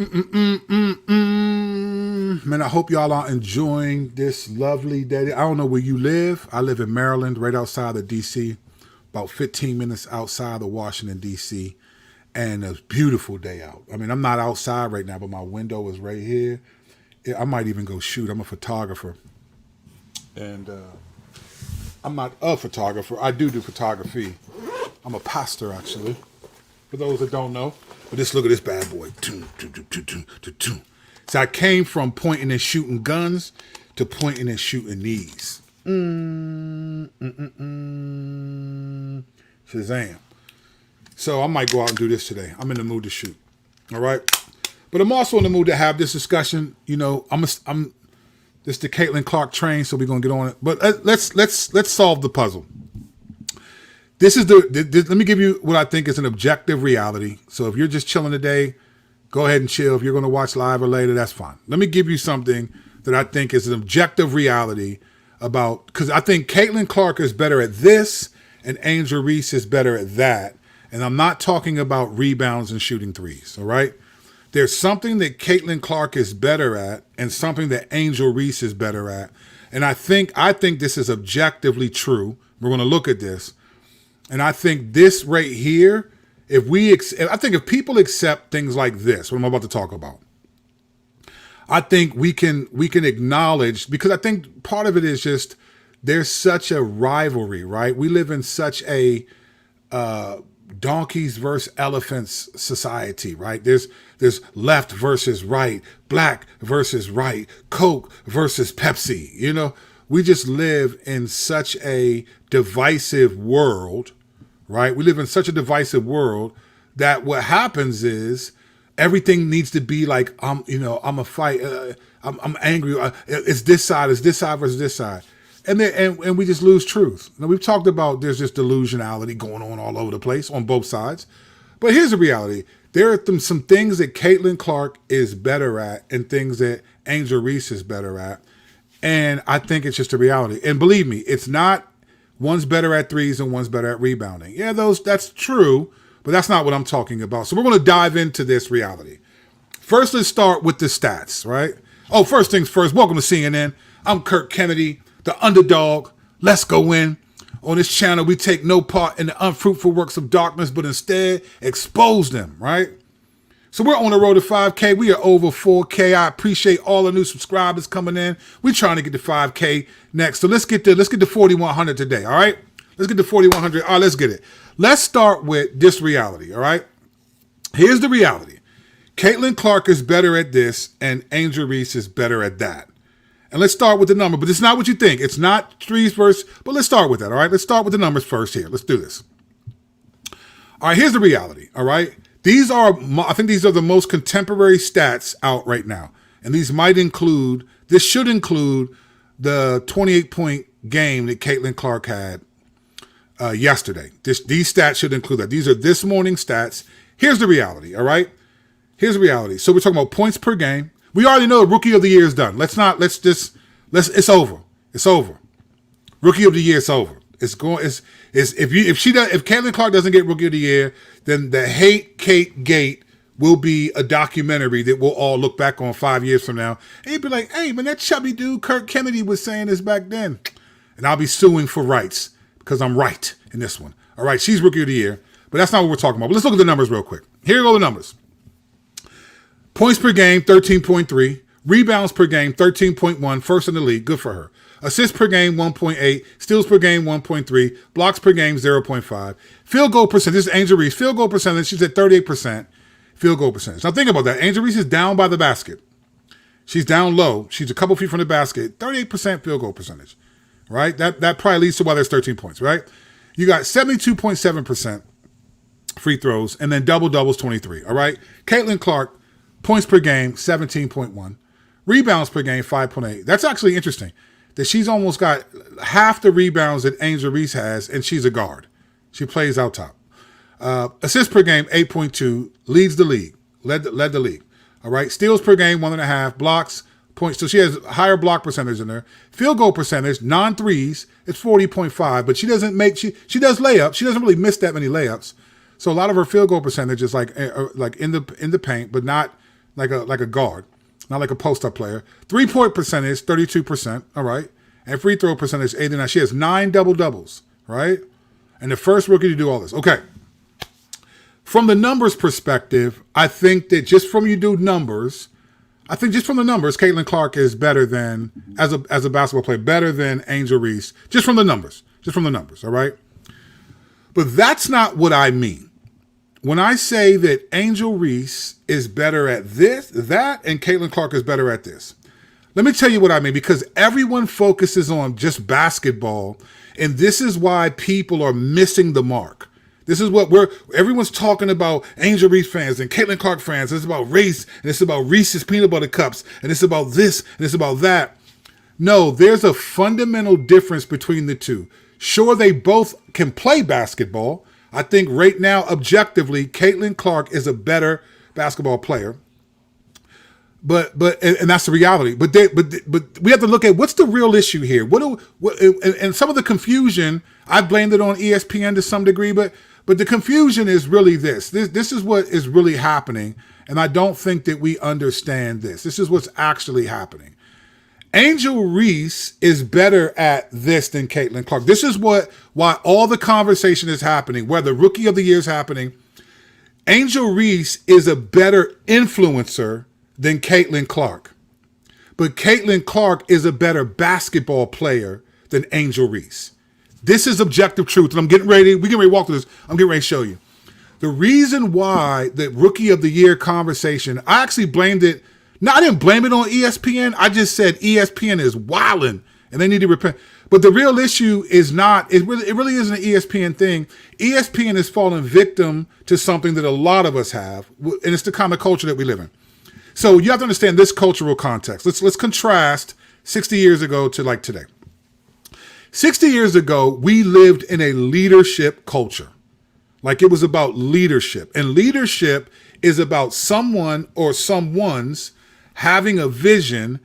Man, I hope y'all are enjoying this lovely day. I don't know where you live. I live in Maryland, right outside of D.C., about 15 minutes outside of Washington, D.C., and it's a beautiful day out. I mean, I'm not outside right now, but my window is right here. I might even go shoot. I'm a photographer, and I'm not a photographer. I do photography. I'm a pastor, actually, for those that don't know. But just look at this bad boy. So I came from pointing and shooting guns to pointing and shooting these. Shazam. So I might go out and do this today. I'm in the mood to shoot. All right. But I'm also in the mood to have this discussion. You know, this is the Caitlin Clark train, so we're gonna get on it. But let's solve the puzzle. This is let me give you what I think is an objective reality. So if you're just chilling today, go ahead and chill. If you're going to watch live or later, that's fine. Let me give you something that I think is an objective reality about, because I think Caitlin Clark is better at this and Angel Reese is better at that. And I'm not talking about rebounds and shooting threes, all right? There's something that Caitlin Clark is better at and something that Angel Reese is better at. And I think this is objectively true. We're going to look at this. And I think this right here, I think if people accept things like this, what I'm about to talk about, I think we can acknowledge, because I think part of it is just there's such a rivalry, right? We live in such a donkeys versus elephants society, right? There's left versus right, black versus right, Coke versus Pepsi. You know, we just live in such a divisive world. Right? We live in such a divisive world that what happens is everything needs to be like, I'm a fight. I'm angry. It's this side versus this side. And we just lose truth. Now, we've talked about there's just delusionality going on all over the place on both sides. But here's the reality. There are some things that Caitlin Clark is better at and things that Angel Reese is better at. And I think it's just a reality. And believe me, it's not one's better at threes and one's better at rebounding. Yeah, that's true, but that's not what I'm talking about. So we're going to dive into this reality. First, let's start with the stats, right? Oh, first things first, welcome to CNN. I'm Kirk Kennedy, the underdog. Let's go in. On this channel, we take no part in the unfruitful works of darkness, but instead expose them, right? So we're on the road to 5K. We are over 4K. I appreciate all the new subscribers coming in. We're trying to get to 5K next. So let's get to 4,100 today, all right? Let's get to 4,100. All right, let's get it. Let's start with this reality, all right? Here's the reality. Caitlin Clark is better at this, and Angel Reese is better at that. And let's start with the number, but it's not what you think. It's not threes versus, but let's start with that, all right? Let's start with the numbers first here. Let's do this. All right, here's the reality, all right? I think these are the most contemporary stats out right now. And this should include the 28-point game that Caitlin Clark had yesterday. These stats should include that. These are this morning's stats. Here's the reality, all right? Here's the reality. So we're talking about points per game. We already know Rookie of the Year is done. It's over. It's over. Rookie of the Year is over. If Caitlin Clark doesn't get Rookie of the Year, then the Hate Kate Gate will be a documentary that we'll all look back on 5 years from now. And you'd be like, hey, man, that chubby dude Kirk Kennedy was saying this back then. And I'll be suing for rights because I'm right in this one. All right, she's Rookie of the Year, but that's not what we're talking about. But let's look at the numbers real quick. Here go the numbers. Points per game, 13.3. Rebounds per game, 13.1. First in the league. Good for her. Assists per game, 1.8. Steals per game, 1.3. Blocks per game, 0.5. Field goal percentage, this is Angel Reese. Field goal percentage, she's at 38%. Field goal percentage. Now think about that. Angel Reese is down by the basket. She's down low. She's a couple feet from the basket. 38% field goal percentage, right? That probably leads to why there's 13 points, right? You got 72.7% free throws, and then double-doubles, 23, all right? Caitlin Clark, points per game, 17.1. Rebounds per game, 5.8. That's actually interesting that she's almost got half the rebounds that Angel Reese has, and she's a guard. She plays out top. Assists per game, 8.2, leads the league, led the league. All right, steals per game, 1.5, blocks, points. So she has a higher block percentage than her. Field goal percentage, non-threes, it's 40.5, but she does layups. She doesn't really miss that many layups. So a lot of her field goal percentage is like in the paint, but not like a guard, not like a post-up player. 3-point percentage, 32%, all right? And free throw percentage, 89. She has 9 double-doubles, right? And the first rookie to do all this. Okay. From the numbers perspective, I think that just from the numbers, Caitlin Clark is better than, as a basketball player, better than Angel Reese, just from the numbers, all right? But that's not what I mean. When I say that Angel Reese is better at that, and Caitlin Clark is better at this, let me tell you what I mean, because everyone focuses on just basketball, and this is why people are missing the mark. This is what everyone's talking about. Angel Reese fans and Caitlin Clark fans. It's about race, and it's about Reese's peanut butter cups, and it's about this, and it's about that. No, there's a fundamental difference between the two. Sure, they both can play basketball. I think right now, objectively, Caitlin Clark is a better basketball player. But that's the reality. But we have to look at what's the real issue here. And some of the confusion, I blamed it on ESPN to some degree, but the confusion is really this. This is what is really happening, and I don't think that we understand this. This is what's actually happening. Angel Reese is better at this than Caitlin Clark. This is why all the conversation is happening, where the Rookie of the Year is happening. Angel Reese is a better influencer than Caitlin Clark. But Caitlin Clark is a better basketball player than Angel Reese. This is objective truth, and we get ready to walk through this. I'm getting ready to show you. The reason why the Rookie of the Year conversation, I actually blamed it. No, I didn't blame it on ESPN. I just said ESPN is wilding and they need to repent. But the real issue is not, it really isn't an ESPN thing. ESPN has fallen victim to something that a lot of us have, and it's the kind of culture that we live in. So you have to understand this cultural context. Let's contrast 60 years ago to like today. 60 years ago, we lived in a leadership culture. Like it was about leadership. And leadership is about someone or someone's having a vision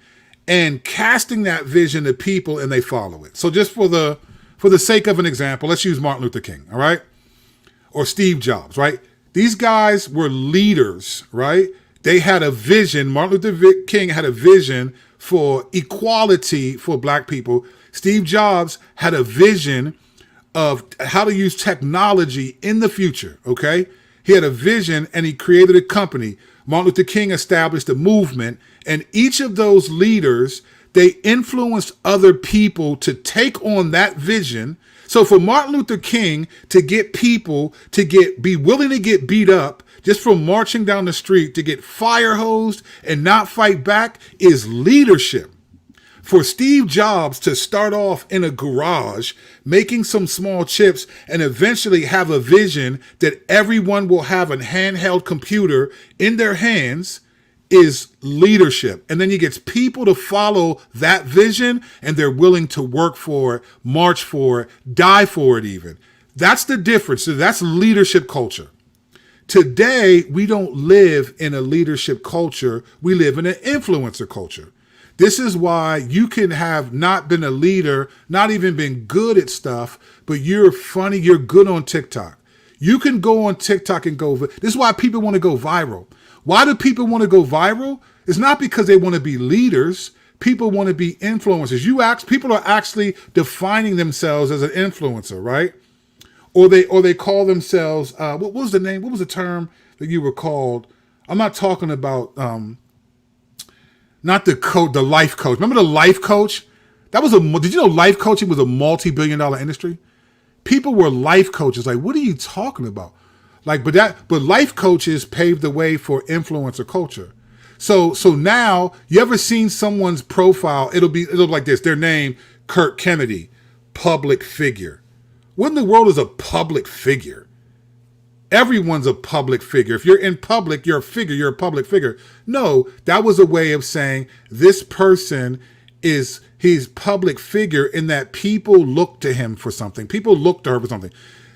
and casting that vision to people, and they follow it. So just for the sake of an example, let's use Martin Luther King, all right? Or Steve Jobs, right? These guys were leaders, right? They had a vision. Martin Luther King had a vision for equality for black people. Steve Jobs had a vision of how to use technology in the future, okay? He had a vision and he created a company. Martin Luther King established a movement, and each of those leaders, they influenced other people to take on that vision. So for Martin Luther King to get people to be willing to get beat up just from marching down the street, to get fire hosed and not fight back, is leadership. For Steve Jobs to start off in a garage, making some small chips, and eventually have a vision that everyone will have a handheld computer in their hands, is leadership. And then he gets people to follow that vision, and they're willing to work for it, march for it, die for it even. That's the difference. So that's leadership culture. Today, we don't live in a leadership culture. We live in an influencer culture. This is why you can have not been a leader, not even been good at stuff, but you're funny, you're good on TikTok. You can go on TikTok and go, this is why people want to go viral. Why do people want to go viral? It's not because they want to be leaders. People want to be influencers. People are actually defining themselves as an influencer, right? Or they call themselves, what was the name? What was the term that you were called? I'm not talking about, not the life coach. Remember the life coach? Did you know life coaching was a multi-billion-dollar industry? People were life coaches. Like, what are you talking about? Like, but life coaches paved the way for influencer culture. So now, you ever seen someone's profile? It'll be like this. Their name, Kirk Kennedy, public figure. What in the world is a public figure? Everyone's a public figure. If you're in public, you're a figure, you're a public figure. No, that was a way of saying this person he's public figure in that people look to him for something. People look to her for something.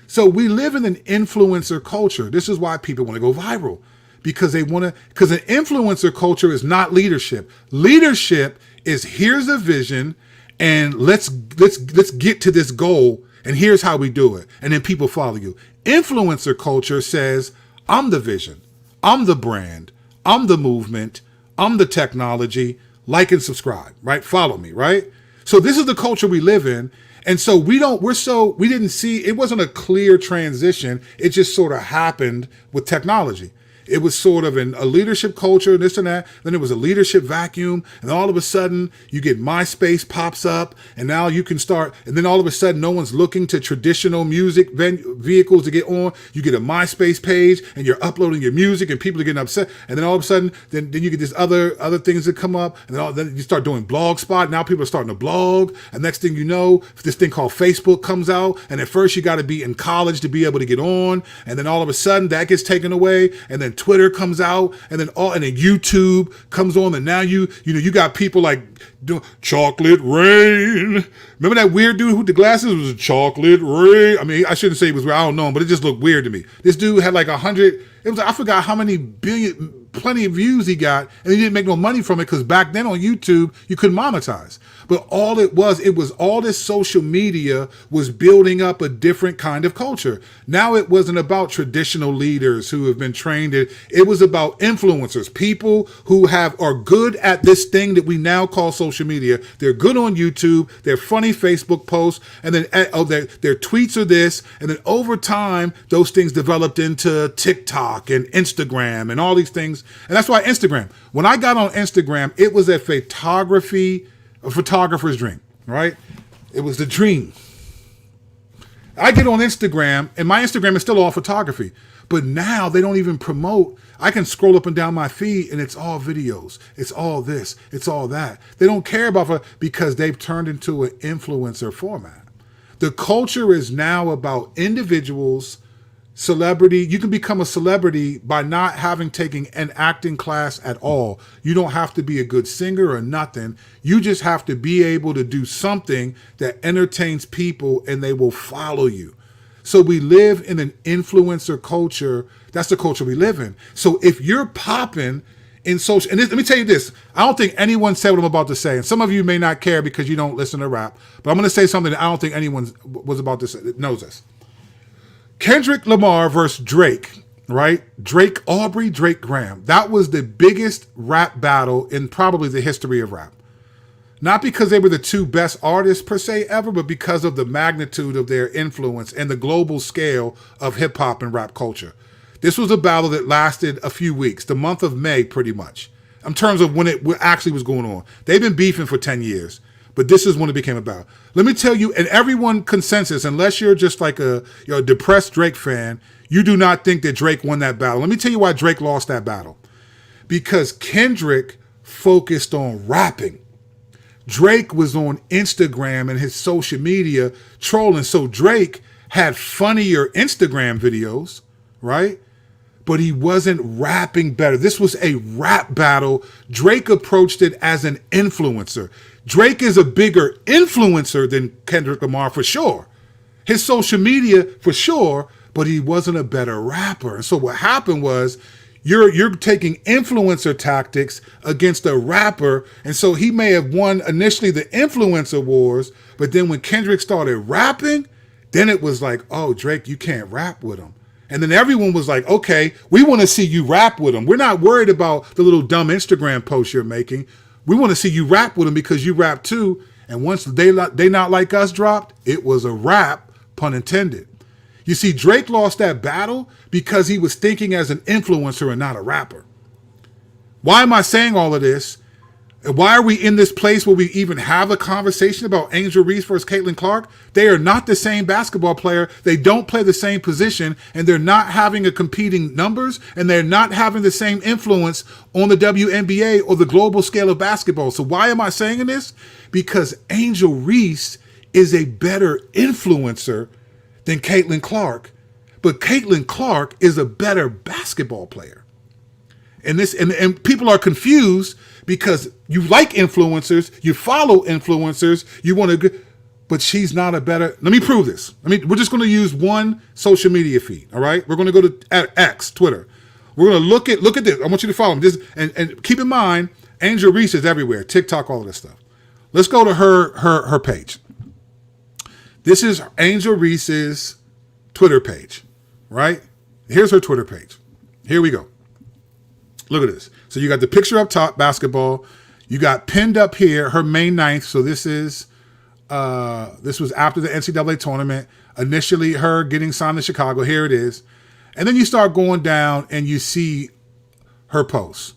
So we live in an influencer culture. This is why people want to go viral, because an influencer culture is not leadership. Leadership is, here's a vision and let's get to this goal, and here's how we do it. And then people follow you. Influencer culture says, I'm the vision. I'm the brand. I'm the movement. I'm the technology. Like and subscribe, right? Follow me, right? So this is the culture we live in. And so we didn't see, it wasn't a clear transition. It just sort of happened with technology. It was sort of a leadership culture, this and that. Then it was a leadership vacuum. And all of a sudden you get MySpace pops up and now you can start. And then all of a sudden no one's looking to traditional music vehicles to get on. You get a MySpace page and you're uploading your music and people are getting upset. And then all of a sudden, then you get these other things that come up. And then you start doing Blogspot. Now people are starting to blog. And next thing you know, this thing called Facebook comes out. And at first you got to be in college to be able to get on. And then all of a sudden that gets taken away. And then Twitter comes out, and then YouTube comes on, and now you got people like doing chocolate rain. Remember that weird dude with the glasses? It was a chocolate rain. I mean, I shouldn't say it was weird. I don't know him, but it just looked weird to me. This dude had like 100. It was, I forgot how many billion, plenty of views he got, and he didn't make no money from it because back then on YouTube you couldn't monetize. But all it was all this social media was building up a different kind of culture. Now it wasn't about traditional leaders who have been trained. It was about influencers, people who are good at this thing that we now call social media. They're good on YouTube. They're funny Facebook posts, and then their tweets are this, and then over time those things developed into TikTok and Instagram and all these things. And that's why Instagram. When I got on Instagram, it was a photographer's dream, right? It was the dream. I get on Instagram, and my Instagram is still all photography. But now they don't even promote. I can scroll up and down my feed, and it's all videos. It's all this. It's all that. They don't care about it because they've turned into an influencer format. The culture is now about individuals. Celebrity, you can become a celebrity by not having taken an acting class at all. You don't have to be a good singer or nothing. You just have to be able to do something that entertains people and they will follow you. So we live in an influencer culture. That's the culture we live in. So if you're popping in social, and let me tell you this, I don't think anyone said what I'm about to say. And some of you may not care because you don't listen to rap, but I'm going to say something that I don't think anyone was about to say that knows this. Kendrick Lamar versus Drake, right? Drake Aubrey, Drake Graham. That was the biggest rap battle in probably the history of rap. Not because they were the two best artists per se ever, but because of the magnitude of their influence and the global scale of hip hop and rap culture. This was a battle that lasted a few weeks, the month of May pretty much, in terms of when it actually was going on. They've been beefing for 10 years. But this is when it became about. Let me tell you, and everyone consensus, unless you're just like a depressed Drake fan, you do not think that Drake won that battle. Let me tell you why Drake lost that battle. Because Kendrick focused on rapping. Drake was on Instagram and his social media trolling. So Drake had funnier Instagram videos, right? But he wasn't rapping better. This was a rap battle. Drake approached it as an influencer. Drake is a bigger influencer than Kendrick Lamar for sure. His social media for sure, but he wasn't a better rapper. And so what happened was you're taking influencer tactics against a rapper. And so he may have won initially the influencer wars, but then when Kendrick started rapping, then it was like, oh, Drake, you can't rap with him. And then everyone was like, okay, we want to see you rap with him. We're not worried about the little dumb Instagram posts you're making. We want to see you rap with him because you rap too. And once They Not Like Us dropped, it was a rap, pun intended. You see, Drake lost that battle because he was thinking as an influencer and not a rapper. Why am I saying all of this? And why are we in this place where we even have a conversation about Angel Reese versus Caitlin Clark? They are not the same basketball player. They don't play the same position, and they're not having a competing numbers, and they're not having the same influence on the WNBA or the global scale of basketball. So why am I saying this? Because Angel Reese is a better influencer than Caitlin Clark, but Caitlin Clark is a better basketball player. And people are confused because you like influencers, you follow influencers, you want to, but she's not a better. Let me prove this. We're just going to use one social media feed. All right, we're going to go to X, Twitter. We're going to look at this. I want you to follow me. And keep in mind, Angel Reese is everywhere. TikTok, all of this stuff. Let's go to her page. This is Angel Reese's Twitter page, right? Here's her Twitter page. Here we go. Look at this. So you got the picture up top, basketball. You got pinned up here her May 9th. So this was after the NCAA tournament. Initially, her getting signed to Chicago. Here it is. And then you start going down and you see her posts.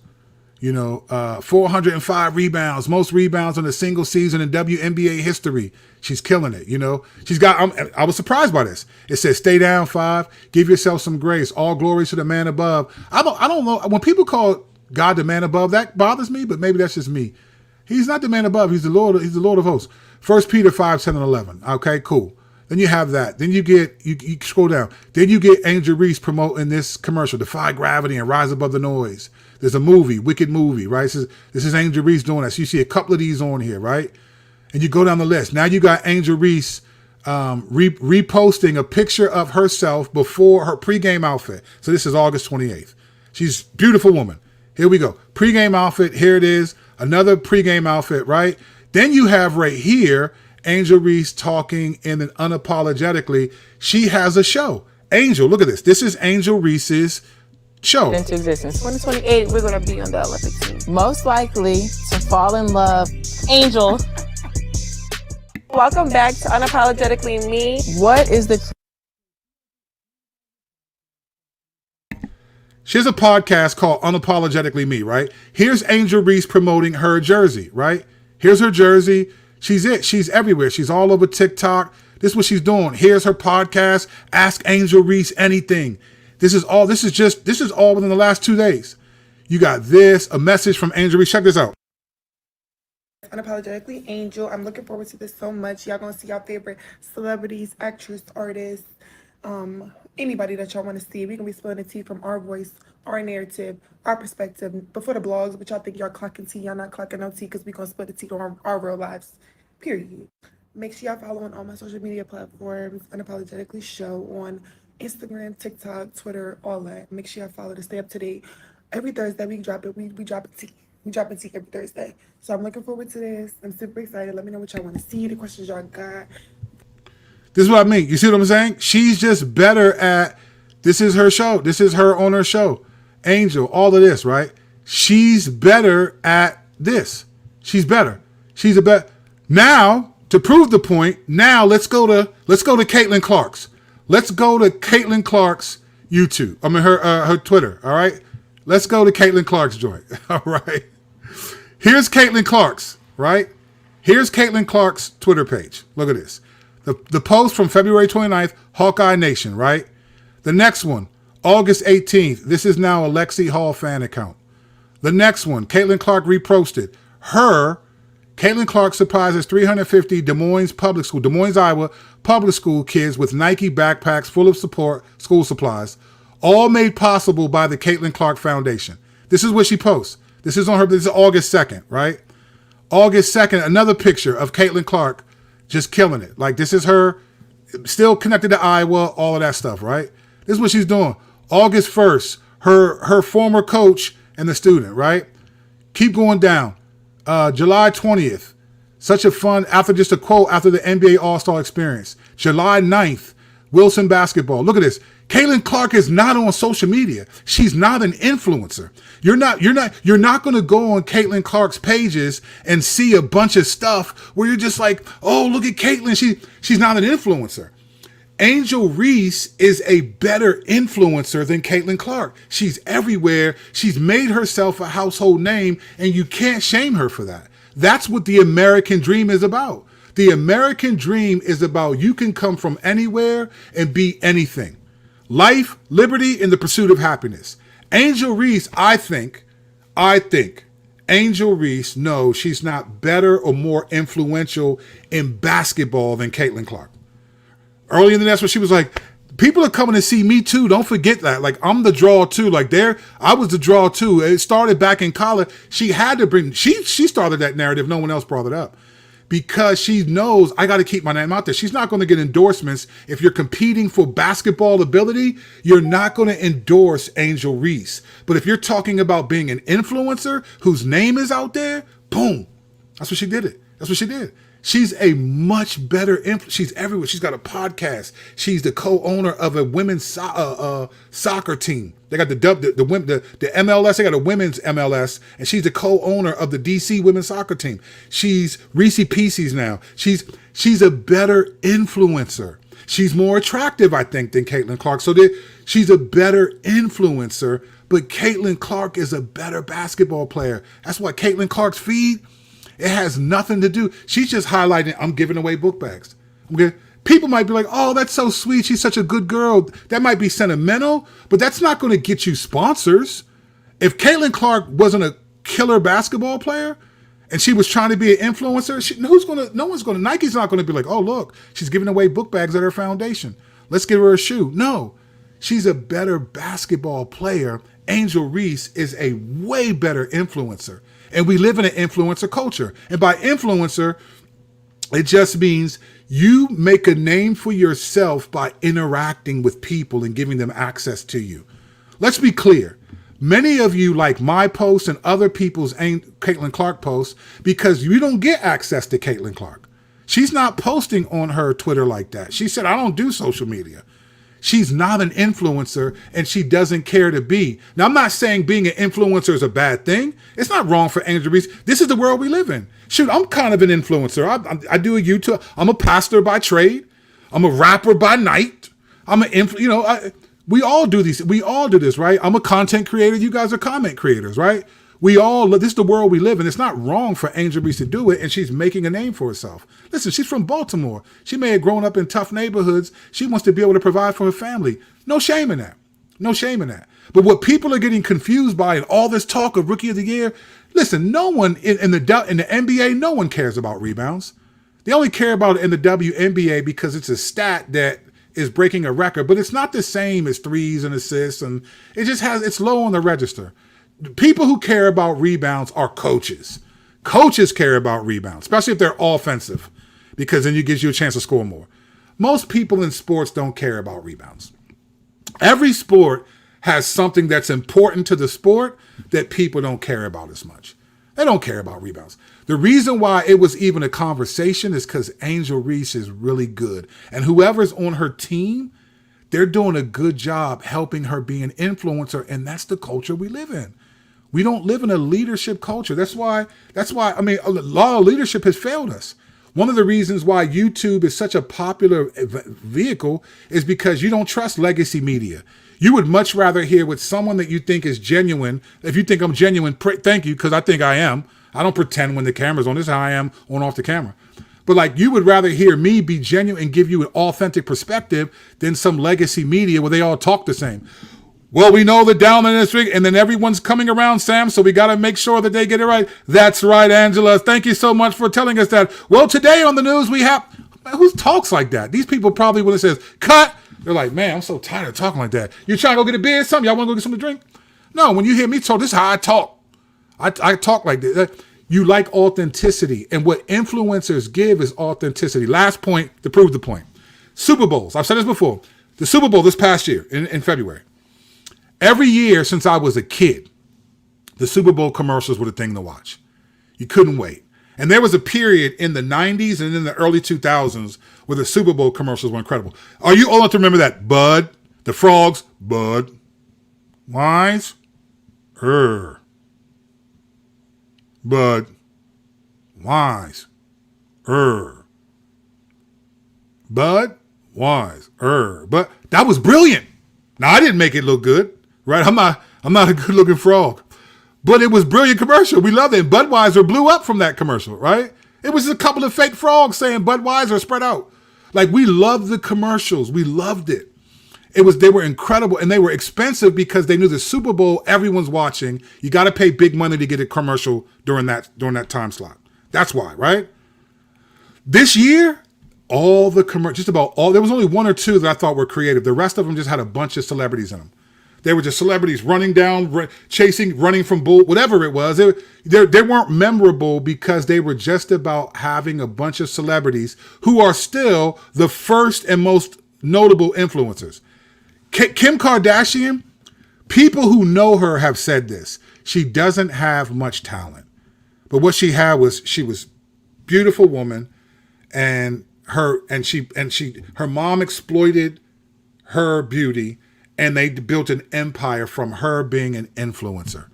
405 rebounds, most rebounds in a single season in WNBA history. She's killing it. She's got, I was surprised by this. It says, stay down 5, give yourself some grace. All glory to the man above. I don't know. When people call God the man above, that bothers me, but maybe that's just me. He's not the man above. He's the Lord of hosts. 1 Peter 5, 10 and 11. Okay, cool. Then you have that. Then you get, you scroll down. Then you get Angel Reese promoting this commercial, Defy Gravity and Rise Above the Noise. There's a movie, Wicked movie, right? This is Angel Reese doing that. So you see a couple of these on here, right? And you go down the list. Now you got Angel Reese reposting a picture of herself before her pregame outfit. So this is August 28th. She's a beautiful woman. Here we go. Pregame outfit. Here it is. Another pregame outfit, right? Then you have right here, Angel Reese talking and then unapologetically, she has a show. Angel, look at this. This is Angel Reese's show. Into existence. 2028, we're going to be on the Olympic team. Most likely to fall in love. Angel. Welcome back to Unapologetically Me. What is the... She has a podcast called Unapologetically Me, right? Here's Angel Reese promoting her jersey, right? Here's her jersey. She's everywhere. She's all over TikTok. This is what she's doing. Here's her podcast, Ask Angel Reese Anything. This is all within the last 2 days. You got this, a message from Angel Reese. Check this out. Unapologetically Angel. I'm looking forward to this so much. Y'all gonna see our favorite celebrities, actors, artists, anybody that y'all want to see. We're gonna be spilling the tea from our voice, our narrative, our perspective. Before the blogs, but y'all think y'all clocking tea, y'all not clocking no tea, because we're gonna spill the tea on our real lives. Period. Make sure y'all follow on all my social media platforms, Unapologetically Show on Instagram, TikTok, Twitter, all that. Make sure y'all follow to stay up to date. Every Thursday we drop it. We drop a tea. We drop a tea every Thursday. So I'm looking forward to this. I'm super excited. Let me know what y'all want to see, the questions y'all got. This is what I mean. You see what I'm saying? She's just better at, this is her show. This is her on her show. Angel, all of this, right? She's better at this. She's better. She's a better. Now, to prove the point, now let's go to Caitlin Clark's. Let's go to Caitlin Clark's YouTube. I mean, her Twitter, all right? Let's go to Caitlin Clark's joint, all right? Here's Caitlin Clark's, right? Here's Caitlin Clark's Twitter page. Look at this. The post from February 29th, Hawkeye Nation, right? The next one, August 18th. This is now a Lexi Hall fan account. The next one, Caitlin Clark reposted. Caitlin Clark surprises 350 Des Moines, Iowa public school kids with Nike backpacks full of school supplies, all made possible by the Caitlin Clark Foundation. This is what she posts. This is August 2nd, right? August 2nd, another picture of Caitlin Clark just killing it. Like, this is her still connected to Iowa, all of that stuff, right? This is what she's doing. August 1st, her former coach and the student, right? Keep going down. July 20th, such a fun, after just a quote after the NBA All-Star experience. July 9th, Wilson basketball. Look at this. Caitlin Clark is not on social media. She's not an influencer. You're not going to go on Caitlin Clark's pages and see a bunch of stuff where you're just like, oh, look at Caitlin. She's not an influencer. Angel Reese is a better influencer than Caitlin Clark. She's everywhere. She's made herself a household name, and you can't shame her for that. That's what the American dream is about. The American dream is about you can come from anywhere and be anything. Life, liberty, and the pursuit of happiness. Angel Reese, I think Angel Reese knows she's not better or more influential in basketball than Caitlin Clark. Earlier than that's when she was like, people are coming to see me too. Don't forget that. Like, I'm the draw too. Like, I was the draw too. It started back in college. She had to bring, she started that narrative. No one else brought it up because she knows I got to keep my name out there. She's not going to get endorsements. If you're competing for basketball ability, you're not going to endorse Angel Reese. But if you're talking about being an influencer whose name is out there, boom. That's what she did. She's a much better she's everywhere. She's got a podcast. She's the co-owner of a women's soccer team. They got the MLS. They got a women's MLS, and she's the co-owner of the DC women's soccer team. She's Reese Pieces now. She's a better influencer. She's more attractive, I think, than Caitlin Clark. So she's a better influencer, but Caitlin Clark is a better basketball player. That's why Caitlin Clark's feed, it has nothing to do. She's just highlighting, I'm giving away book bags. Okay. People might be like, oh, that's so sweet. She's such a good girl. That might be sentimental, but that's not going to get you sponsors. If Caitlin Clark wasn't a killer basketball player and she was trying to be an influencer, Nike's not going to be like, oh, look, she's giving away book bags at her foundation. Let's give her a shoe. No, she's a better basketball player. Angel Reese is a way better influencer. And we live in an influencer culture. And by influencer, it just means you make a name for yourself by interacting with people and giving them access to you. Let's be clear. Many of you like my posts and other people's Caitlin Clark posts because you don't get access to Caitlin Clark. She's not posting on her Twitter like that. She said, I don't do social media. She's not an influencer and she doesn't care to be. Now, I'm not saying being an influencer is a bad thing. It's not wrong for Angel Reese. This is the world we live in. Shoot, I'm kind of an influencer. I do a YouTube. I'm a pastor by trade. I'm a rapper by night. I'm an we all do these. We all do this, right? I'm a content creator. You guys are comment creators, right? This is the world we live in. It's not wrong for Angel Reese to do it, and she's making a name for herself. Listen, she's from Baltimore. She may have grown up in tough neighborhoods. She wants to be able to provide for her family. No shame in that. No shame in that. But what people are getting confused by and all this talk of Rookie of the Year, listen, no one in the NBA, no one cares about rebounds. They only care about it in the WNBA because it's a stat that is breaking a record, but it's not the same as threes and assists, and it's low on the register. People who care about rebounds are coaches. Coaches care about rebounds, especially if they're offensive, because then it gives you a chance to score more. Most people in sports don't care about rebounds. Every sport has something that's important to the sport that people don't care about as much. They don't care about rebounds. The reason why it was even a conversation is because Angel Reese is really good. And whoever's on her team, they're doing a good job helping her be an influencer, and that's the culture we live in. We don't live in a leadership culture. That's why, a lot of leadership has failed us. One of the reasons why YouTube is such a popular vehicle is because you don't trust legacy media. You would much rather hear what someone that you think is genuine. If you think I'm genuine, thank you, because I think I am. I don't pretend when the camera's on. This is how I am on off the camera. But you would rather hear me be genuine and give you an authentic perspective than some legacy media where they all talk the same. Well, we know the down in this ring, and then everyone's coming around, Sam, so we got to make sure that they get it right. That's right, Angela. Thank you so much for telling us that. Well, today on the news, we have... Who talks like that? These people probably, when it says, cut, they're like, man, I'm so tired of talking like that. You trying to go get a beer or something? Y'all want to go get something to drink? No, when you hear me talk, this is how I talk. I talk like this. You like authenticity, and what influencers give is authenticity. Last point to prove the point. Super Bowls. I've said this before. The Super Bowl this past year in February. Every year since I was a kid, the Super Bowl commercials were the thing to watch. You couldn't wait. And there was a period in the 90s and in the early 2000s where the Super Bowl commercials were incredible. Are you old enough to remember that? Bud, the frogs, Bud, Wise, Bud, Wise, Bud, Wise, But that was brilliant. Now, I didn't make it look good, right? I'm not a good looking frog, but it was brilliant commercial. We loved it. Budweiser blew up from that commercial, right? It was a couple of fake frogs saying Budweiser spread out. We loved the commercials. We loved it. They were incredible, and they were expensive because they knew the Super Bowl, everyone's watching. You got to pay big money to get a commercial during that time slot. That's why, right? This year, all the just about all, there was only one or two that I thought were creative. The rest of them just had a bunch of celebrities in them. They were just celebrities running down, chasing, running from bull, whatever it was. They weren't memorable because they were just about having a bunch of celebrities who are still the first and most notable influencers. Kim Kardashian, people who know her have said this. She doesn't have much talent. But what she had was, she was a beautiful woman. and her mom exploited her beauty, and they built an empire from her being an influencer.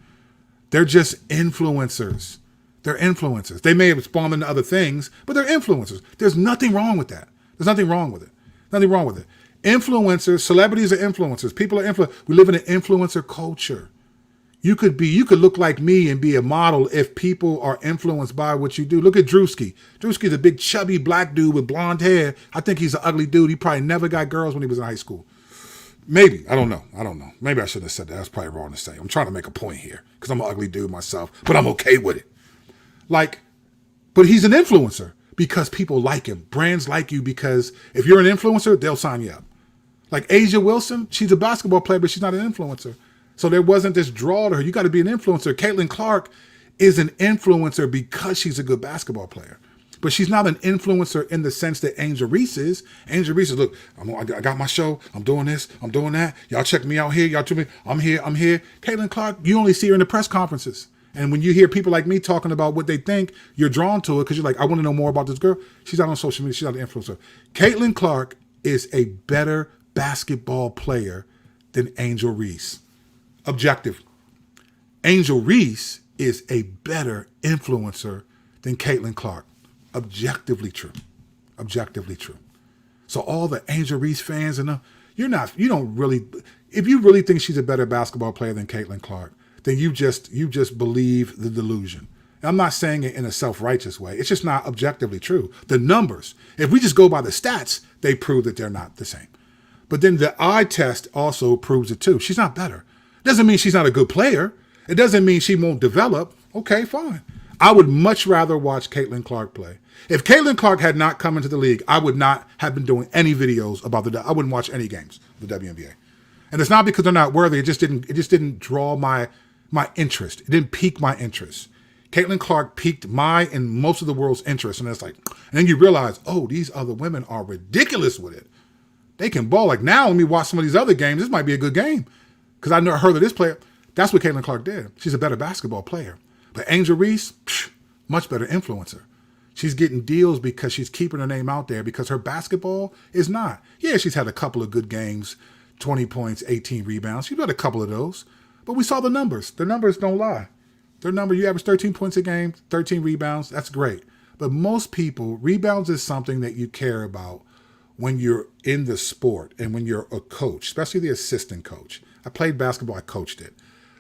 They're just influencers. They're influencers. They may have spawned into other things, but they're influencers. There's nothing wrong with that. There's nothing wrong with it. Nothing wrong with it. Influencers, celebrities are influencers. People are we live in an influencer culture. You could look like me and be a model if people are influenced by what you do. Look at Drewski. Drewski's a big chubby black dude with blonde hair. I think he's an ugly dude. He probably never got girls when he was in high school. Maybe. I don't know. Maybe I shouldn't have said that. That's probably wrong to say. I'm trying to make a point here because I'm an ugly dude myself, but I'm okay with it. But he's an influencer because people like him. Brands like you because if you're an influencer, they'll sign you up. Like Asia Wilson, she's a basketball player, but she's not an influencer. So there wasn't this draw to her. You got to be an influencer. Caitlin Clark is an influencer because she's a good basketball player. But she's not an influencer in the sense that Angel Reese is. Angel Reese is, look, I got my show. I'm doing this. I'm doing that. Y'all check me out here. Y'all tell me I'm here. Caitlin Clark, you only see her in the press conferences. And when you hear people like me talking about what they think, you're drawn to it because you're like, I want to know more about this girl. She's not on social media. She's not an influencer. Caitlin Clark is a better basketball player than Angel Reese. Objective. Angel Reese is a better influencer than Caitlin Clark. Objectively true. Objectively true. So all the Angel Reese fans and you don't really, if you really think she's a better basketball player than Caitlin Clark, then you just believe the delusion. And I'm not saying it in a self-righteous way. It's just not objectively true. The numbers, if we just go by the stats, they prove that they're not the same. But then the eye test also proves it too. She's not better. Doesn't mean she's not a good player. It doesn't mean she won't develop. Okay, fine. I would much rather watch Caitlin Clark play. If Caitlin Clark had not come into the league, I would not have been doing any videos about I wouldn't watch any games of the WNBA. And it's not because they're not worthy. It just didn't draw my interest. It didn't pique my interest. Caitlin Clark piqued my and most of the world's interest. And it's like, and then you realize, oh, these other women are ridiculous with it. They can ball. Like now, let me watch some of these other games. This might be a good game. Because I never heard of this player. That's what Caitlin Clark did. She's a better basketball player. But Angel Reese, much better influencer. She's getting deals because she's keeping her name out there because her basketball is not. Yeah, she's had a couple of good games, 20 points, 18 rebounds. She's had a couple of those. But we saw the numbers. The numbers don't lie. Their number, you average 13 points a game, 13 rebounds. That's great. But most people, rebounds is something that you care about when you're in the sport and when you're a coach, especially the assistant coach. I played basketball. I coached it.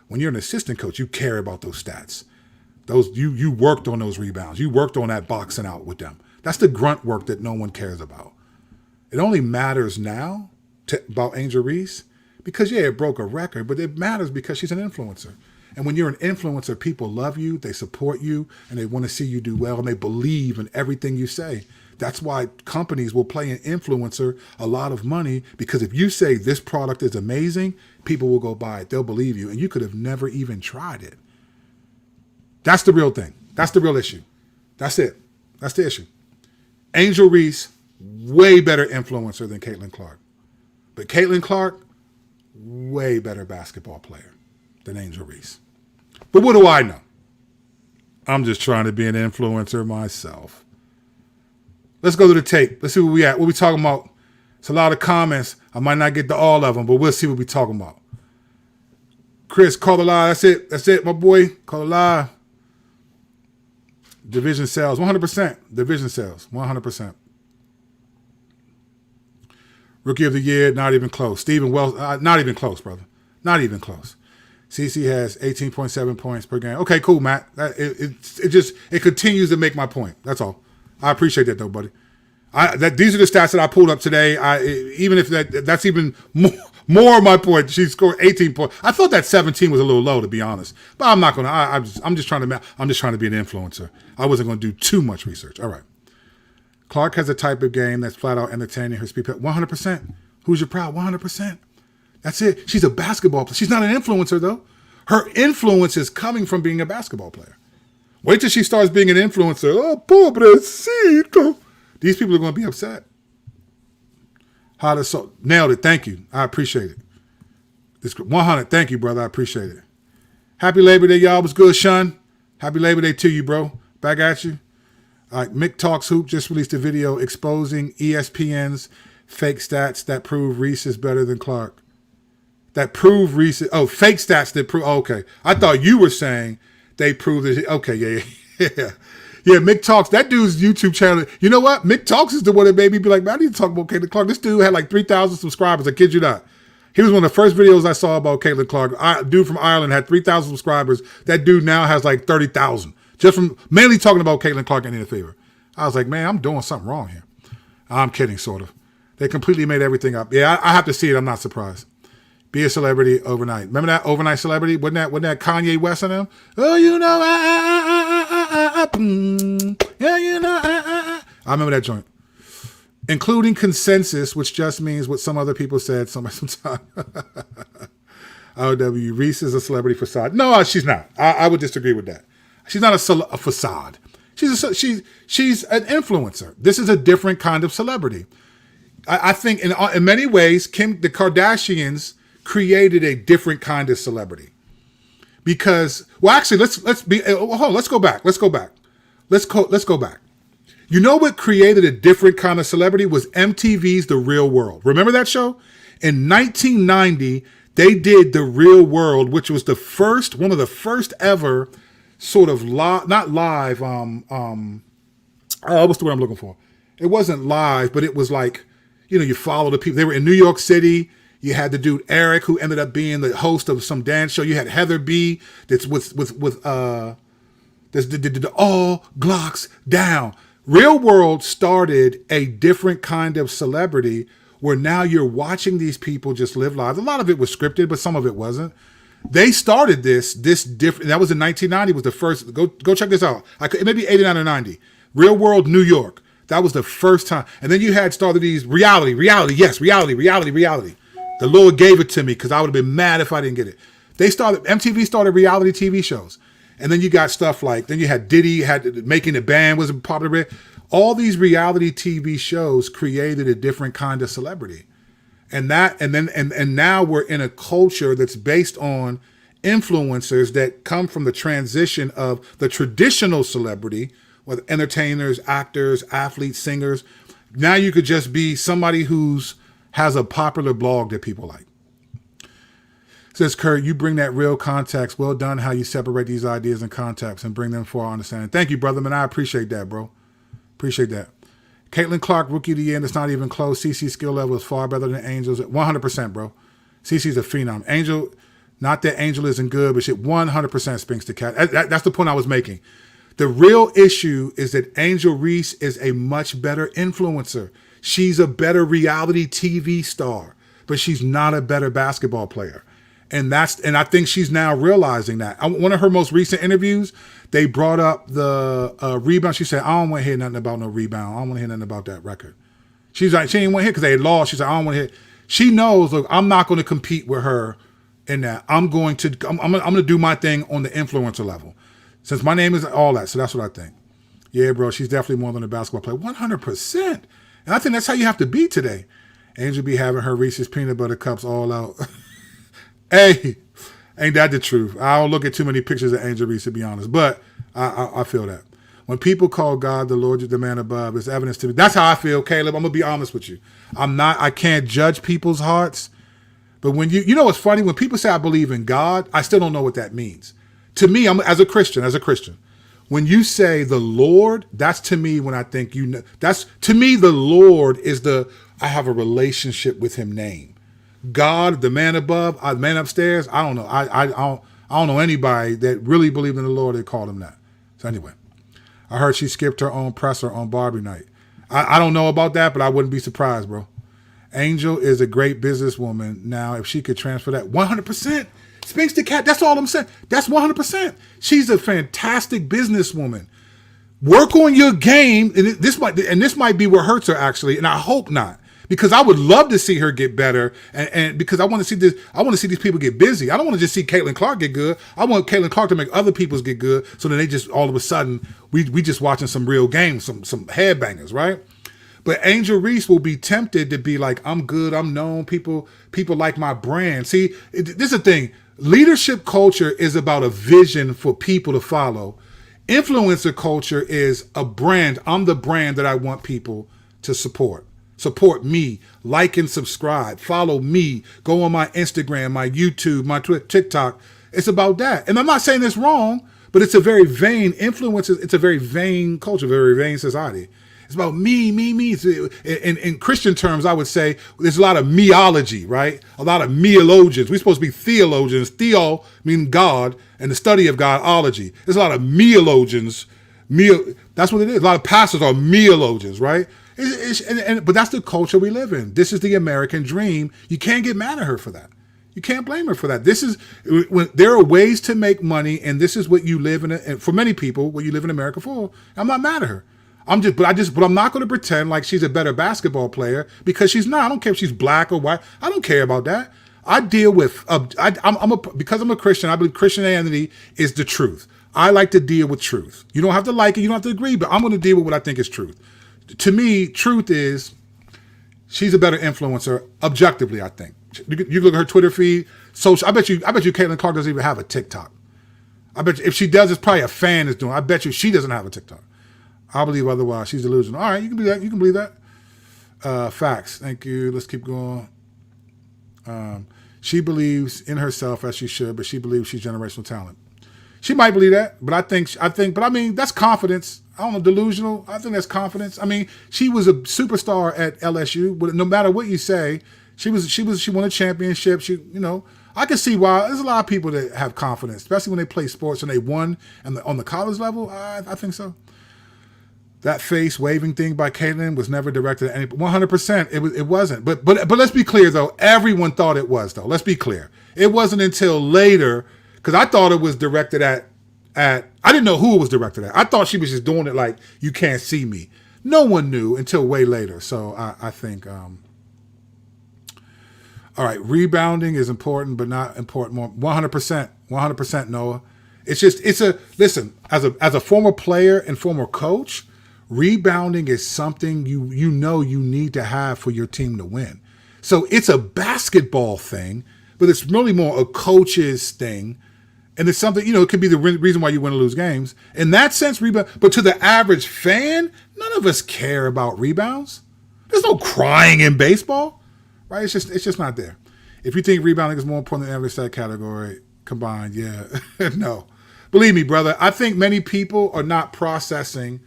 When you're an assistant coach, you care about those stats. You worked on those rebounds. You worked on that boxing out with them. That's the grunt work that no one cares about. It only matters now about Angel Reese because, yeah, it broke a record, but it matters because she's an influencer. And when you're an influencer, people love you, they support you, and they want to see you do well, and they believe in everything you say. That's why companies will pay an influencer a lot of money because if you say this product is amazing, people will go buy it. They'll believe you, and you could have never even tried it. That's the real thing. That's the real issue. That's it. That's the issue. Angel Reese, way better influencer than Caitlin Clark. But Caitlin Clark, way better basketball player than Angel Reese. But what do I know? I'm just trying to be an influencer myself. Let's go to the tape. Let's see where we at. What we talking about? It's a lot of comments. I might not get to all of them, but we'll see what we talking about. Chris, call the live. That's it. That's it, my boy. Call the live. Division sales, 100%. Division sales, 100%. Rookie of the year, not even close. Stephen Wells, not even close, brother. Not even close. CC has 18.7 points per game. Okay, cool, Matt. It continues to make my point. That's all. I appreciate that, though, buddy. These are the stats that I pulled up today. Even if that's even more of my point. She scored 18 points. I thought that 17 was a little low, to be honest. But I'm not gonna. I'm just trying to be an influencer. I wasn't gonna do too much research. All right. Clark has a type of game that's flat out entertaining. Her speed, 100%. Who's your proud? 100%. That's it. She's a basketball player. She's not an influencer though. Her influence is coming from being a basketball player. Wait till she starts being an influencer. Oh, pobrecito. These people are going to be upset. Nailed it. Thank you. I appreciate it. This 100. Thank you, brother. I appreciate it. Happy Labor Day, y'all. Was good, Sean. Happy Labor Day to you, bro. Back at you. All right, Mick Talks Hoop just released a video exposing ESPN's fake stats that prove Reese is better than Clark. That prove Reese. Fake stats that prove. Okay, I thought you were saying they prove that. Okay, yeah. Mick Talks. That dude's YouTube channel. You know what? Mick Talks is the one that made me be like, man, I need to talk about Caitlin Clark. This dude had like 3,000 subscribers. I kid you not. He was one of the first videos I saw about Caitlin Clark. Dude from Ireland had 3,000 subscribers. That dude now has like 30,000. Just from mainly talking about Caitlin Clark and in a favor. I was like, man, I'm doing something wrong here. I'm kidding, sort of. They completely made everything up. Yeah, I have to see it. I'm not surprised. Be a celebrity overnight. Remember that overnight celebrity? Wasn't that Kanye West on them? Oh, you know, yeah, you know, I remember that joint. Including consensus, which just means what some other people said sometime. OW, Reese is a celebrity facade. No, she's not. I would disagree with that. She's not a facade. She's an influencer. This is a different kind of celebrity. I think in many ways, the Kardashians created a different kind of celebrity. Because, well, actually, let's go back. Let's go back. You know what created a different kind of celebrity was MTV's The Real World. Remember that show? In 1990, they did The Real World, which was one of the first ever sort of not live. What's the word I'm looking for? It wasn't live, but it was like, you follow the people. They were in New York City. You had the dude Eric, who ended up being the host of some dance show. You had Heather B. That's with the All Glocks Down. Real World started a different kind of celebrity where now you're watching these people just live lives. A lot of it was scripted, but some of it wasn't. They started this different. That was in 1990. Was the first. Go check this out. It may be 89 or 90. Real World New York. That was the first time. And then you had started these reality. The Lord gave it to me because I would have been mad if I didn't get it. MTV started reality TV shows. And then you got stuff like, then you had Diddy, Making the Band was popular. All these reality TV shows created a different kind of celebrity. And now we're in a culture that's based on influencers that come from the transition of the traditional celebrity, with entertainers, actors, athletes, singers. Now you could just be somebody has a popular blog that people like. Says Kurt, you bring that real context. Well done how you separate these ideas and context and bring them for our understanding. Thank you, brother, man. I appreciate that, bro. Appreciate that. Caitlin Clark, Rookie of the Year, and it's not even close. CC's skill level is far better than Angel's. 100%, bro. CC's a phenom. Angel, not that Angel isn't good, but shit 100% Spinks the Cat. That's the point I was making. The real issue is that Angel Reese is a much better influencer. She's a better reality TV star, but she's not a better basketball player. And I think she's now realizing that. One of her most recent interviews, they brought up the rebound. She said, I don't want to hear nothing about no rebound. I don't want to hear nothing about that record. She's like, she didn't want to hear because they had lost. She said, I don't want to hear. She knows, look, I'm not going to compete with her in that. I'm going to do my thing on the influencer level. Since my name is all that. So that's what I think. Yeah, bro, she's definitely more than a basketball player. 100%. And I think that's how you have to be today. Angel be having her Reese's peanut butter cups all out. Hey, ain't that the truth? I don't look at too many pictures of Angel Reese, to be honest. But I feel that. When people call God the Lord, the man above, it's evidence to me. That's how I feel, Caleb. I'm going to be honest with you. I can't judge people's hearts. But when you know what's funny? When people say I believe in God, I still don't know what that means. To me, as a Christian, when you say the Lord, that's to me when I think that's to me, the Lord is I have a relationship with him name. God, the man above, the man upstairs, I don't know. I don't know anybody that really believed in the Lord that called him that. So anyway, I heard she skipped her own presser on Barbie night. I don't know about that, but I wouldn't be surprised, bro. Angel is a great businesswoman. Now, if she could transfer that 100%, Spinks the Cat, that's all I'm saying. That's 100%. She's a fantastic businesswoman. Work on your game, and this might be what hurts her, actually, and I hope not. Because I would love to see her get better, and because I want to see this, I want to see these people get busy. I don't want to just see Caitlin Clark get good. I want Caitlin Clark to make other people's get good, so that they just all of a sudden we just watching some real games, some headbangers, right? But Angel Reese will be tempted to be like, I'm good, I'm known, people like my brand. See, this is the thing. Leadership culture is about a vision for people to follow. Influencer culture is a brand. I'm the brand that I want people to support. Support me, like and subscribe, follow me, go on my Instagram, my YouTube, my Twitter, TikTok. It's about that. And I'm not saying it's wrong, but it's a very vain influence. It's a very vain culture, very vain society. It's about me, me, me. In Christian terms, I would say there's a lot of meology, right? A lot of meologians. We're supposed to be theologians. Theo meaning God, and the study of Godology. There's a lot of meologians. That's what it is. A lot of pastors are meologians, right? But that's the culture we live in. This is the American dream. You can't get mad at her for that. You can't blame her for that. This is when there are ways to make money, and this is what you live in. And for many people, what you live in America for. I'm not mad at her. But I'm not going to pretend like she's a better basketball player because she's not. I don't care if she's black or white. I don't care about that. I deal with. Because I'm a Christian. I believe Christianity is the truth. I like to deal with truth. You don't have to like it. You don't have to agree. But I'm going to deal with what I think is truth. To me, truth is she's a better influencer objectively. I think you look at her Twitter feed. So I bet you, Caitlin Clark doesn't even have a TikTok. I bet you, if she does, it's probably a fan is doing. I bet you she doesn't have a TikTok. I believe otherwise. She's delusional. All right, you can believe that. You can believe that. Facts. Thank you. Let's keep going. She believes in herself as she should, but she believes she's generational talent. She might believe that, but I mean, that's confidence. I don't know, delusional. I think that's confidence. I mean, she was a superstar at LSU, but no matter what you say, she won a championship. I can see why. There's a lot of people that have confidence, especially when they play sports and they won on the college level. I think so. That face waving thing by Caitlin was never directed at any. 100%. It wasn't. But let's be clear though. Everyone thought it was though. Let's be clear. It wasn't until later because I thought it was directed at. I didn't know who it was directed at. I thought she was just doing it like you can't see me. No one knew until way later. So I think. All right, rebounding is important, but not important more. 100%, Noah. Listen. As a former player and former coach. Rebounding is something you need to have for your team to win. So it's a basketball thing, but it's really more a coach's thing. And it's something, it could be the reason why you win or lose games. In that sense, rebound. But to the average fan, none of us care about rebounds. There's no crying in baseball, right? It's just not there. If you think rebounding is more important than every stat category combined, yeah, no. Believe me, brother, I think many people are not processing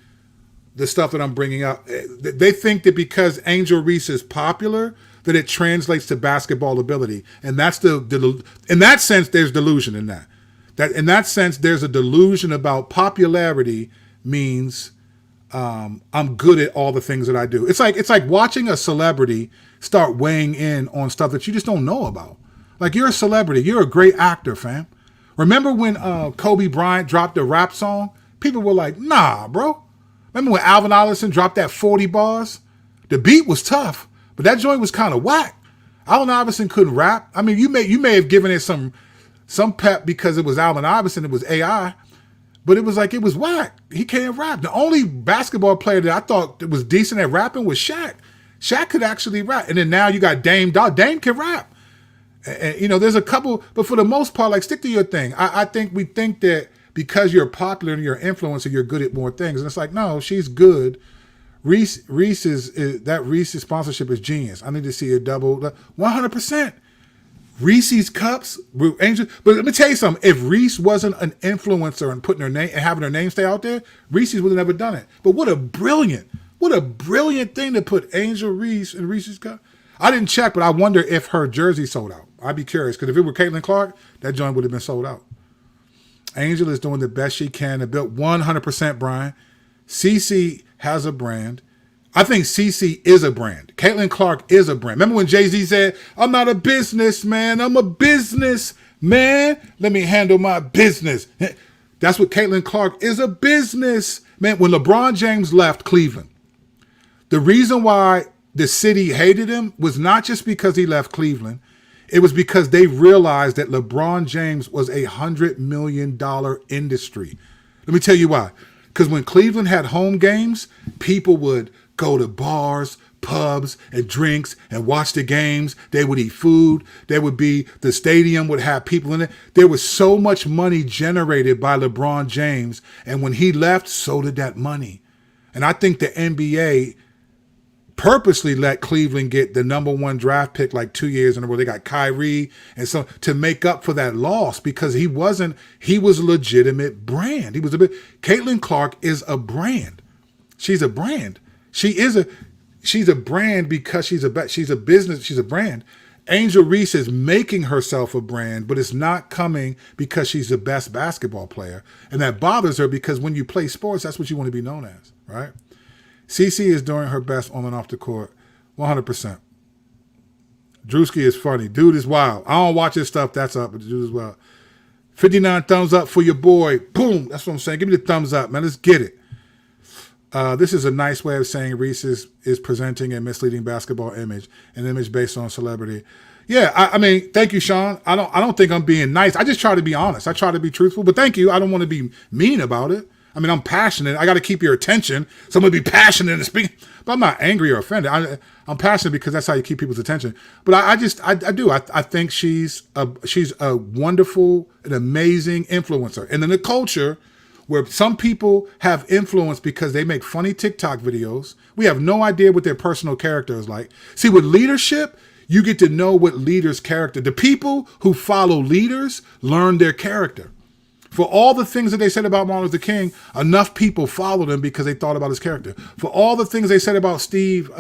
the stuff that I'm bringing up. They think that because Angel Reese is popular, that it translates to basketball ability. And that's in that sense, there's delusion in that. In that sense, there's a delusion about popularity means I'm good at all the things that I do. It's like watching a celebrity start weighing in on stuff that you just don't know about. Like you're a celebrity. You're a great actor, fam. Remember when Kobe Bryant dropped a rap song? People were like, nah, bro. Remember when Alvin Iverson dropped that 40 bars? The beat was tough, but that joint was kind of whack. Alvin Iverson couldn't rap. I mean, you may have given it some pep because it was Alvin Iverson, it was AI, but it was whack. He can't rap. The only basketball player that I thought that was decent at rapping was Shaq. Shaq could actually rap. And then now you got Dame. Dame can rap. And there's a couple, but for the most part, like stick to your thing. I think we think that because you're popular and you're an influencer, you're good at more things. And it's like, no, she's good. Reese that Reese's sponsorship is genius. I need to see a double 100%. Reese's cups, Angel. But let me tell you something. If Reese wasn't an influencer and putting her name and having her name stay out there, Reese's would have never done it. But what a brilliant thing to put Angel Reese in Reese's cup. I didn't check, but I wonder if her jersey sold out. I'd be curious because if it were Caitlin Clark, that joint would have been sold out. Angel is doing the best she can to build 100%, Brian. CC has a brand. I think CC is a brand. Caitlin Clark is a brand. Remember when Jay-Z said, I'm not a businessman, I'm a businessman. Let me handle my business. That's what Caitlin Clark is, a business. Man, when LeBron James left Cleveland, the reason why the city hated him was not just because he left Cleveland. It was because they realized that LeBron James was a $100 million industry. Let me tell you why. Because when Cleveland had home games, people would go to bars, pubs and drinks and watch the games. They would eat food. The stadium would have people in it. There was so much money generated by LeBron James. And when he left, so did that money. And I think the NBA purposely let Cleveland get the number 1 draft pick like 2 years in a row. They got Kyrie and so to make up for that loss because he was a legitimate brand. Caitlin Clark is a brand. She's a brand. She's a brand because she's a business. She's a brand. Angel Reese is making herself a brand, but it's not coming because she's the best basketball player. And that bothers her because when you play sports, that's what you want to be known as, right? CC is doing her best on and off the court, 100%. Drewski is funny. Dude is wild. I don't watch his stuff. That's up, but the dude is wild. 59 thumbs up for your boy. Boom. That's what I'm saying. Give me the thumbs up, man. Let's get it. This is a nice way of saying Reese is presenting a misleading basketball image, an image based on celebrity. Yeah, I mean, thank you, Sean. I don't think I'm being nice. I just try to be honest. I try to be truthful, but thank you. I don't want to be mean about it. I mean, I'm passionate. I got to keep your attention. So I'm going to be passionate and speak, but I'm not angry or offended. I'm passionate because that's how you keep people's attention. But I do. I think she's a wonderful and amazing influencer. And in the culture where some people have influence because they make funny TikTok videos, we have no idea what their personal character is like. See, with leadership, you get to know what leaders' character. The people who follow leaders learn their character. For all the things that they said about Martin Luther King, enough people followed him because they thought about his character. For all the things they said about Steve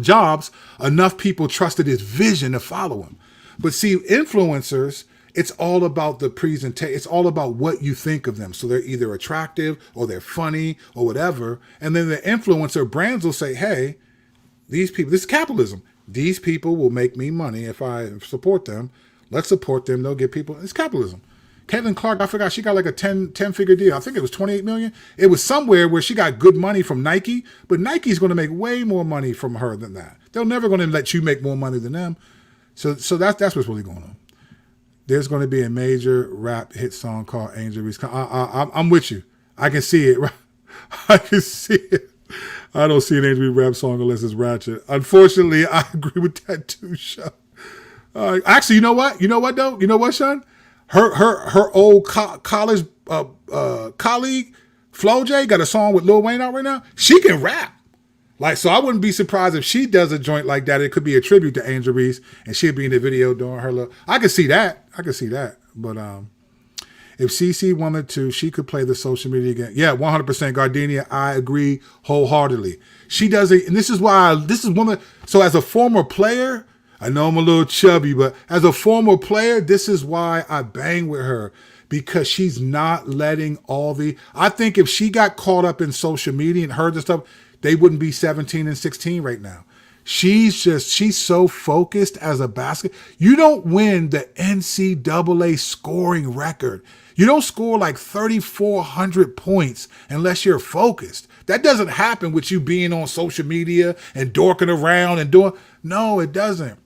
Jobs, enough people trusted his vision to follow him. But see, influencers, it's all about the presentation. It's all about what you think of them. So they're either attractive or they're funny or whatever. And then the influencer brands will say, hey, these people, this is capitalism. These people will make me money if I support them. Let's support them. They'll get people. It's capitalism. Caitlin Clark, I forgot, she got like a 10-figure deal. I think it was $28 million. It was somewhere where she got good money from Nike, but Nike's going to make way more money from her than that. They're never going to let you make more money than them. So that's what's really going on. There's going to be a major rap hit song called Angel Reese. I'm with you. I can see it. I can see it. I don't see an Angel Reese rap song unless it's ratchet. Unfortunately, I agree with that too, Sean. Actually, you know what? You know what, though? You know what, Sean? Her old college colleague, Flo J, got a song with Lil Wayne out right now. She can rap. Like, so I wouldn't be surprised if she does a joint like that. It could be a tribute to Angel Reese, and she'll be in the video doing her little. I could see that. But if CC wanted to, she could play the social media again. Yeah, 100%, Gardenia. I agree wholeheartedly. She does it, and this is one of. So as a former player, I know I'm a little chubby, but as a former player, this is why I bang with her, because she's not letting I think if she got caught up in social media and heard the stuff, they wouldn't be 17 and 16 right now. She's so focused as a You don't win the NCAA scoring record. You don't score like 3,400 points unless you're focused. That doesn't happen with you being on social media and dorking around and doing. No, it doesn't.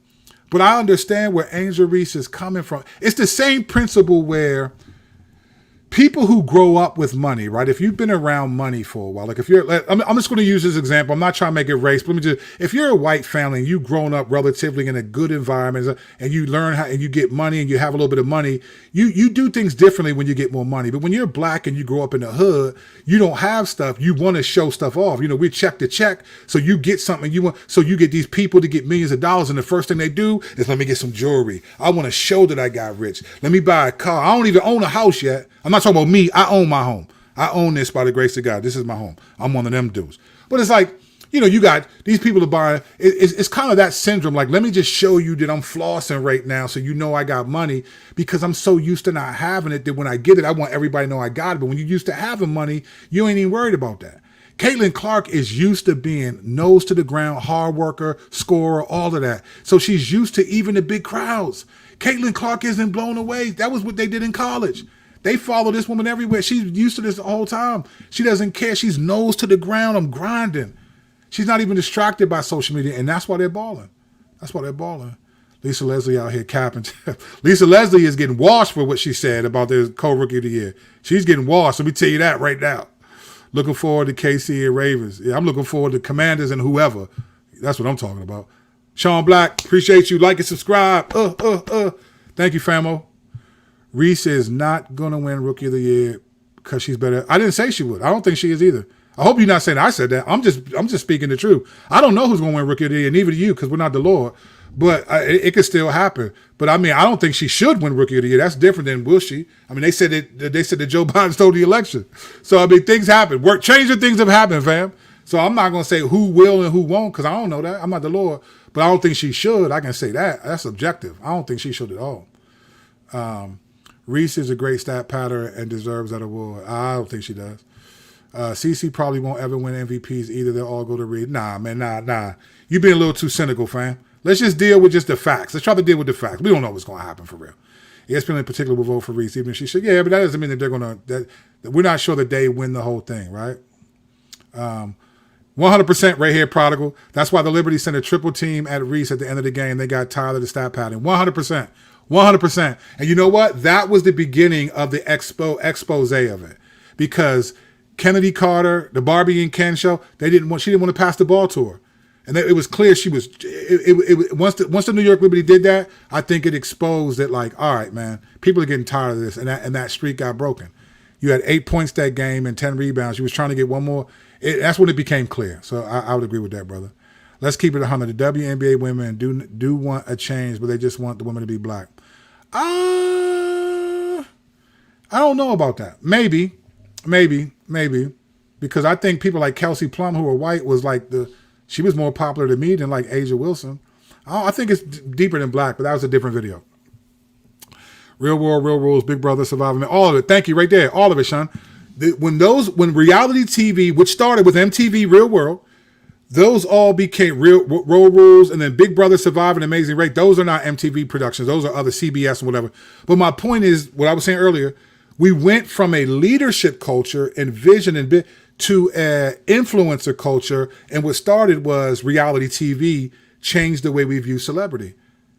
But I understand where Angel Reese is coming from. It's the same principle where people who grow up with money, right? If you've been around money for a while, like I'm just going to use this example. I'm not trying to make it race, but if you're a white family and you've grown up relatively in a good environment and you learn how, and you get money and you have a little bit of money, you do things differently when you get more money. But when you're black and you grow up in the hood, you don't have stuff. You want to show stuff off. You know, we check the check. So you get something so you get these people to get millions of dollars. And the first thing they do is let me get some jewelry. I want to show that I got rich. Let me buy a car. I don't even own a house yet. I'm not talking about me. I own my home. I own this by the grace of God. This is my home. I'm one of them dudes. But it's like, you got these people to buy. It's kind of that syndrome. Like, let me just show you that I'm flossing right now so you know I got money, because I'm so used to not having it that when I get it, I want everybody to know I got it. But when you're used to having money, you ain't even worried about that. Caitlin Clark is used to being nose to the ground, hard worker, scorer, all of that. So she's used to even the big crowds. Caitlin Clark isn't blown away. That was what they did in college. They follow this woman everywhere. She's used to this the whole time. She doesn't care. She's nose to the ground. I'm grinding. She's not even distracted by social media, and that's why they're balling. Lisa Leslie out here capping. Lisa Leslie is getting washed for what she said about their co-rookie of the year. She's getting washed. Let me tell you that right now. Looking forward to KC and Ravens. Yeah, I'm looking forward to Commanders and whoever. That's what I'm talking about. Sean Black, appreciate you. Like and subscribe. Thank you, famo. Reese is not going to win Rookie of the Year because she's better. I didn't say she would. I don't think she is either. I hope you're not saying I said that. I'm just speaking the truth. I don't know who's going to win Rookie of the Year, and neither do you, because we're not the Lord. But it could still happen. But I mean, I don't think she should win Rookie of the Year. That's different than will she? I mean, they said that Joe Biden stole the election. So I mean, things happen. Changing things have happened, fam. So I'm not going to say who will and who won't, because I don't know that. I'm not the Lord. But I don't think she should. I can say that. That's objective. I don't think she should at all. Reese is a great stat pattern and deserves that award. I don't think she does. CC probably won't ever win MVPs either. They'll all go to Reed. Nah, man, nah. You're being a little too cynical, fam. Let's just deal with just the facts. Let's try to deal with the facts. We don't know what's going to happen for real. ESPN in particular will vote for Reese, even if she should. Yeah, but that doesn't mean that they're going to. That we're not sure that they win the whole thing, right? 100% right here, Prodigal. That's why the Liberty sent a triple team at Reese at the end of the game. They got tired of the stat pattern. 100%. 100%. And you know what? That was the beginning of the expose of it. Because Kennedy Carter, the Barbie and Ken show, she didn't want to pass the ball to her. And it was clear she was. Once the New York Liberty did that, I think it exposed that, like, all right, man, people are getting tired of this, and that streak got broken. You had 8 points that game and 10 rebounds. You was trying to get one more. That's when it became clear. So I would agree with that, brother. Let's keep it 100. The WNBA women do want a change, but they just want the women to be black. I don't know about that. Maybe, because I think people like Kelsey Plum, who are white, was like she was more popular to me than like Asia Wilson. I think it's deeper than black, but that was a different video. Real World, Real Rules, Big Brother, Survivor, all of it. Thank you, right there, all of it, Sean. When reality TV, which started with MTV Real World, those all became Real Rules, and then Big Brother, Survivor, and Amazing Race. Those are not MTV productions. Those are other CBS and whatever. But my point is, what I was saying earlier, we went from a leadership culture and vision and to an influencer culture, and what started was reality TV changed the way we view celebrity.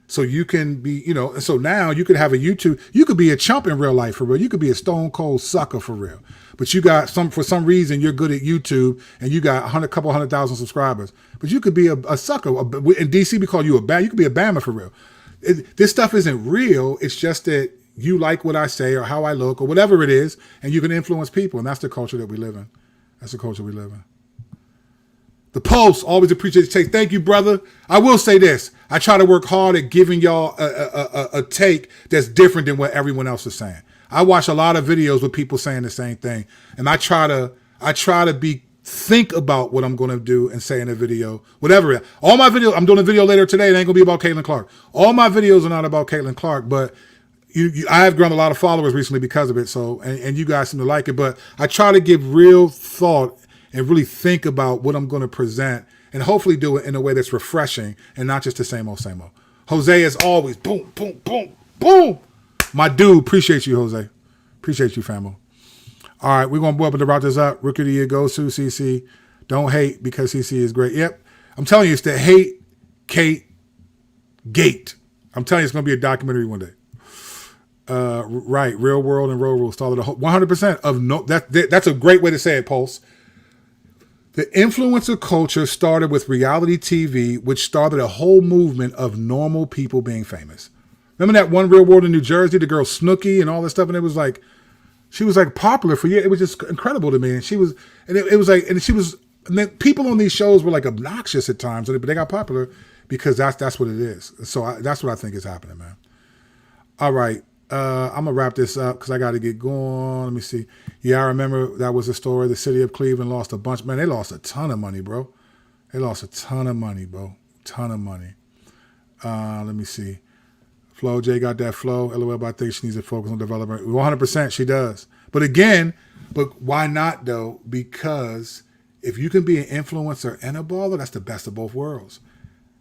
So you can be, so now you could have a YouTube, you could be a chump in real life for real. You could be a stone cold sucker for real. But you got for some reason, you're good at YouTube and you got a couple 100,000 subscribers. But you could be a sucker. In DC, we call you you could be a Bama for real. This stuff isn't real. It's just that you like what I say or how I look or whatever it is, and you can influence people. And that's the culture that we live in. That's the culture we live in. The Pulse, always appreciate the take. Thank you, brother. I will say this. I try to work hard at giving y'all a take that's different than what everyone else is saying. I watch a lot of videos with people saying the same thing. And I try to think about what I'm going to do and say in a video, whatever it is. All my videos, I'm doing a video later today. It ain't going to be about Caitlin Clark. All my videos are not about Caitlin Clark, but I have grown a lot of followers recently because of it. So, and you guys seem to like it, but I try to give real thought and really think about what I'm going to present and hopefully do it in a way that's refreshing and not just the same old, same old. Jose, as always, boom, boom, boom, boom. My dude, appreciate you, Jose. Appreciate you, famo. All right, we're going to go up and wrap this up. Rookie of the Year goes to CC. Don't hate because CC is great. Yep. I'm telling you, it's the hate Kate gate. I'm telling you, it's going to be a documentary one day. Right, Real World and Road Rules started a whole 100% of no. That's a great way to say it, Pulse. The influencer culture started with reality TV, which started a whole movement of normal people being famous. Remember that one Real World in New Jersey, the girl Snooki and all this stuff, and it was like, she was like popular for years. It was just incredible to me, and she was, and it was like, and she was, and then people on these shows were like obnoxious at times, but they got popular because that's what it is. So that's what I think is happening, man. All right. I'm going to wrap this up because I got to get going. Let me see. Yeah, I remember that was the story. The city of Cleveland lost a bunch. Man, they lost a ton of money, bro. They lost a ton of money, bro. Ton of money. Let me see. Flo J got that flow. LOL, but I think she needs to focus on development. 100% she does. But again, why not, though? Because if you can be an influencer and a baller, that's the best of both worlds.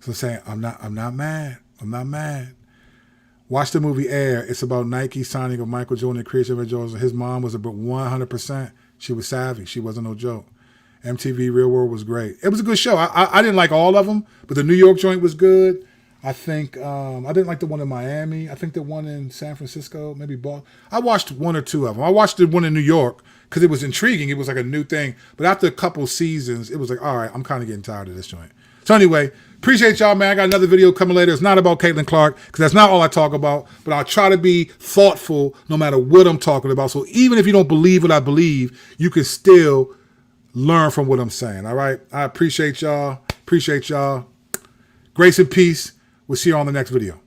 So I'm saying, I'm not mad. I'm not mad. Watch the movie Air. It's about Nike signing of Michael Jordan and creation of Jordan. His mom was about 100%. She was savvy. She wasn't no joke. MTV Real World was great. It was a good show. I didn't like all of them, but the New York joint was good. I think I didn't like the one in Miami. I think the one in San Francisco, maybe Boston. I watched one or two of them. I watched the one in New York because it was intriguing. It was like a new thing. But after a couple seasons, it was like, all right, I'm kind of getting tired of this joint. So anyway, appreciate y'all, man. I got another video coming later. It's not about Caitlin Clark because that's not all I talk about. But I'll try to be thoughtful no matter what I'm talking about. So even if you don't believe what I believe, you can still learn from what I'm saying. All right? I appreciate y'all. Appreciate y'all. Grace and peace. We'll see you on the next video.